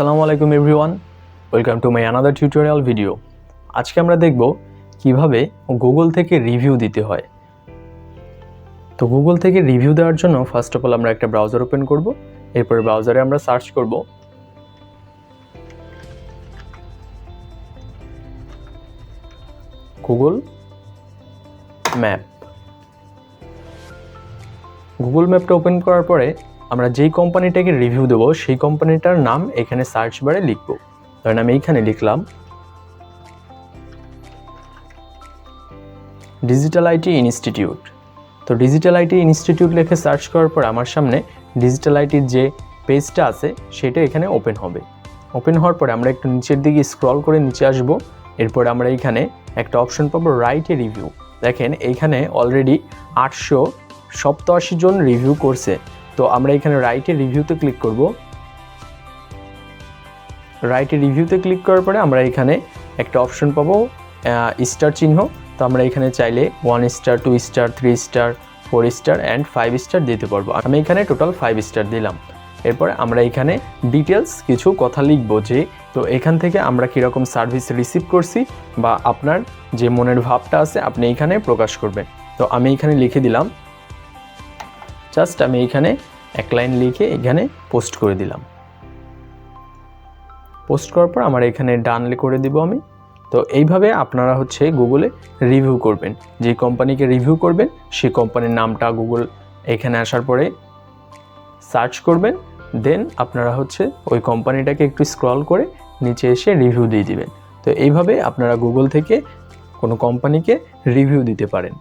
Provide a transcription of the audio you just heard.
আসসালামু আলাইকুম everyone, welcome to my another tutorial video. আজকে আমরা দেখব কিভাবে গুগল থেকে রিভিউ দিতে হয়। তো গুগল থেকে রিভিউ দেওয়ার জন্য ফার্স্ট অফ অল আমরা একটা ব্রাউজার ওপেন করব। এরপরে ব্রাউজারে আমরা সার্চ করব গুগল ম্যাপ। গুগল ম্যাপটা ওপেন করার পরে আমরা যেই কোম্পানিটাকে রিভিউ দেবো সেই কোম্পানিটার নাম এখানে সার্চ বারে লিখব। ধরেন আমি এইখানে লিখলাম ডিজিটাল আইটি ইনস্টিটিউট। তো ডিজিটাল আইটি ইনস্টিটিউট লিখে সার্চ করার পর আমার সামনে ডিজিটাল আইটির যে পেজটা আছে সেটা এখানে ওপেন হবে। ওপেন হওয়ার পরে আমরা একটু নিচের দিকে স্ক্রল করে নিচে আসব। এরপর আমরা এইখানে একটা অপশন পাবো রাইট এ রিভিউ। দেখেন এইখানে অলরেডি 887 জন রিভিউ করছে। তো আমরা এখানে রাইট এ রিভিউতে ক্লিক করব। রাইট এ রিভিউতে ক্লিক করার পরে আমরা এখানে একটা অপশন পাবো স্টার চিহ্ন। তো আমরা এখানে চাইলে 1 star, 2 star, 3 star, 4 star and 5 star দিতে পারবো। আমি এখানে টোটাল 5 স্টার দিলাম। এরপরে আমরা এখানে ডিটেলস কিছু কথা লিখবো যে তো এখান থেকে আমরা কীরকম সার্ভিস রিসিভ করছি বা আপনার যে মনের ভাবটা আছে আপনি এখানে প্রকাশ করবেন। তো আমি এখানে লিখে দিলাম, জাস্ট আমি এখানে এক লাইন লিখে এখানে পোস্ট করে দিলাম। পোস্ট করার পর আমার এখানে ডান করে দিব আমি। তো এইভাবে আপনারা গুগলে রিভিউ করবেন। যে কোম্পানিকে রিভিউ করবেন সেই কোম্পানির নামটা গুগল এখানে আসার পরে সার্চ করবেন, দেন আপনারা ওই কোম্পানিটাকে একটু স্ক্রল করে নিচে এসে রিভিউ দিয়ে দিবেন। তো এইভাবে আপনারা গুগল থেকে কোনো কোম্পানিকে রিভিউ দিতে পারেন।